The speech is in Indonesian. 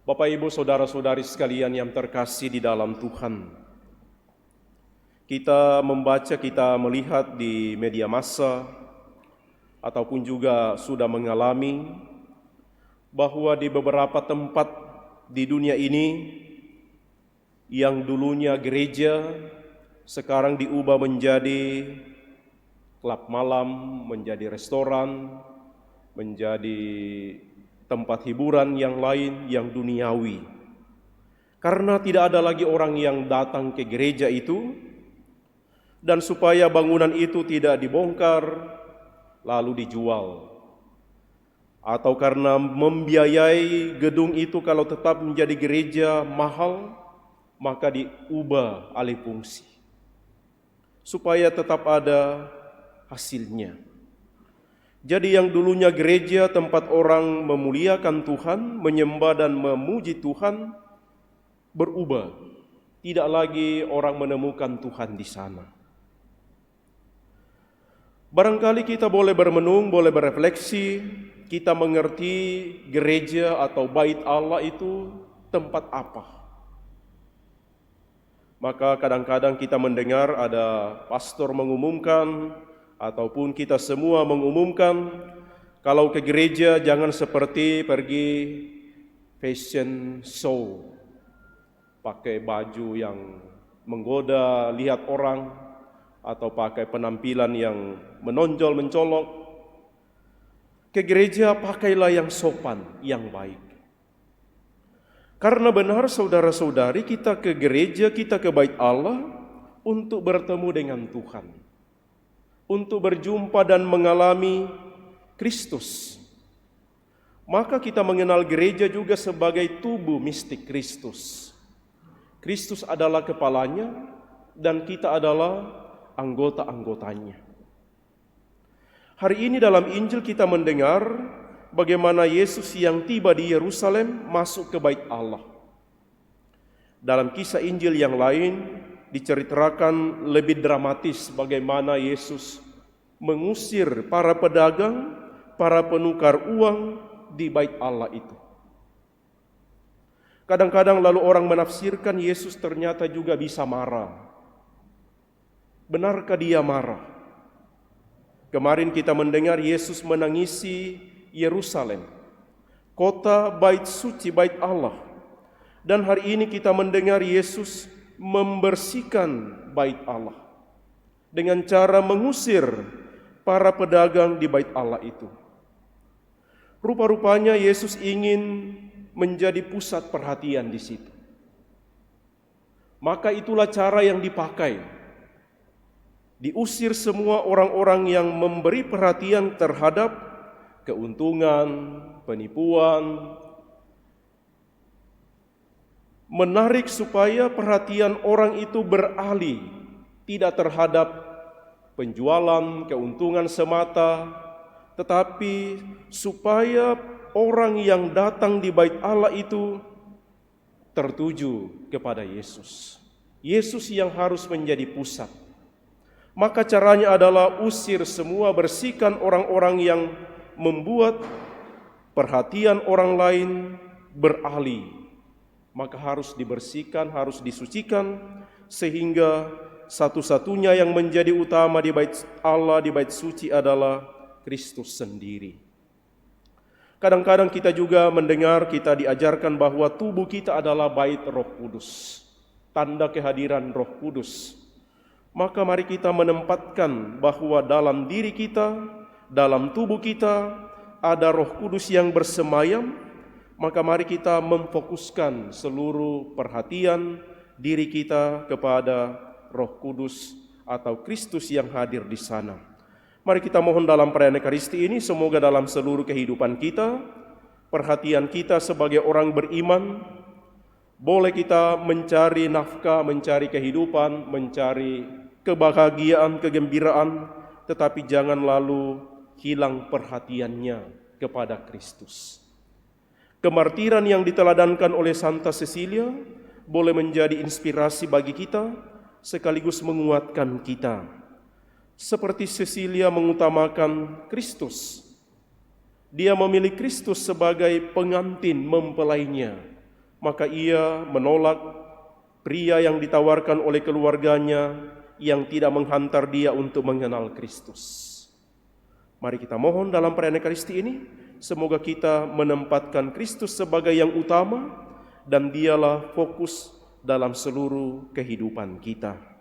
Bapak, Ibu, saudara-saudari sekalian yang terkasih di dalam Tuhan, kita membaca, kita melihat di media massa, ataupun juga sudah mengalami bahwa di beberapa tempat di dunia ini yang dulunya gereja sekarang diubah menjadi klub malam, menjadi restoran, menjadi tempat hiburan yang lain yang duniawi. Karena tidak ada lagi orang yang datang ke gereja itu, dan supaya bangunan itu tidak dibongkar lalu dijual, atau karena membiayai gedung itu kalau tetap menjadi gereja mahal, maka diubah alih fungsi supaya tetap ada hasilnya. Jadi yang dulunya gereja tempat orang memuliakan Tuhan, menyembah dan memuji Tuhan, berubah. Tidak lagi orang menemukan Tuhan di sana. Barangkali kita boleh bermenung, boleh berefleksi, kita mengerti gereja atau bait Allah itu tempat apa. Maka kadang-kadang kita mendengar ada pastor mengumumkan, ataupun kita semua mengumumkan, kalau ke gereja jangan seperti pergi fashion show, pakai baju yang menggoda lihat orang, atau pakai penampilan yang menonjol mencolok. Ke gereja pakailah yang sopan, yang baik. Karena benar saudara-saudari, kita ke gereja, kita ke bait Allah untuk bertemu dengan Tuhan, untuk berjumpa dan mengalami Kristus. Maka kita mengenal gereja juga sebagai tubuh mistik Kristus. Kristus adalah kepalanya dan kita adalah anggota-anggotanya. Hari ini dalam Injil kita mendengar bagaimana Yesus yang tiba di Yerusalem masuk ke bait Allah. Dalam kisah Injil yang lain diceritakan lebih dramatis bagaimana Yesus mengusir para pedagang, para penukar uang di bait Allah itu. Kadang-kadang lalu orang menafsirkan Yesus ternyata juga bisa marah. Benarkah dia marah? Kemarin kita mendengar Yesus menangisi Yerusalem, kota bait suci, bait Allah. Dan hari ini kita mendengar Yesus membersihkan bait Allah dengan cara mengusir para pedagang di bait Allah itu. Rupa-rupanya Yesus ingin menjadi pusat perhatian di situ. Maka itulah cara yang dipakai. Diusir semua orang-orang yang memberi perhatian terhadap keuntungan, penipuan, menarik supaya perhatian orang itu beralih, tidak terhadap penjualan, keuntungan semata, tetapi supaya orang yang datang di bait Allah itu tertuju kepada Yesus. Yesus yang harus menjadi pusat. Maka caranya adalah usir semua, bersihkan orang-orang yang membuat perhatian orang lain beralih. Maka harus dibersihkan, harus disucikan, sehingga satu-satunya yang menjadi utama di bait Allah, di bait suci adalah Kristus sendiri. Kadang-kadang kita juga mendengar, kita diajarkan bahwa tubuh kita adalah bait Roh Kudus, tanda kehadiran Roh Kudus. Maka mari kita menempatkan bahwa dalam diri kita, dalam tubuh kita ada Roh Kudus yang bersemayam. Maka mari kita memfokuskan seluruh perhatian diri kita kepada Roh Kudus atau Kristus yang hadir di sana. Mari kita mohon dalam perayaan Ekaristi ini, semoga dalam seluruh kehidupan kita, perhatian kita sebagai orang beriman, boleh kita mencari nafkah, mencari kehidupan, mencari kebahagiaan, kegembiraan, tetapi jangan lalu hilang perhatiannya kepada Kristus. Kemartiran yang diteladankan oleh Santa Cecilia boleh menjadi inspirasi bagi kita, sekaligus menguatkan kita. Seperti Cecilia mengutamakan Kristus, dia memilih Kristus sebagai pengantin mempelainya, maka ia menolak pria yang ditawarkan oleh keluarganya yang tidak menghantar dia untuk mengenal Kristus. Mari kita mohon dalam perayaan Ekaristi ini, semoga kita menempatkan Kristus sebagai yang utama dan dialah fokus dalam seluruh kehidupan kita.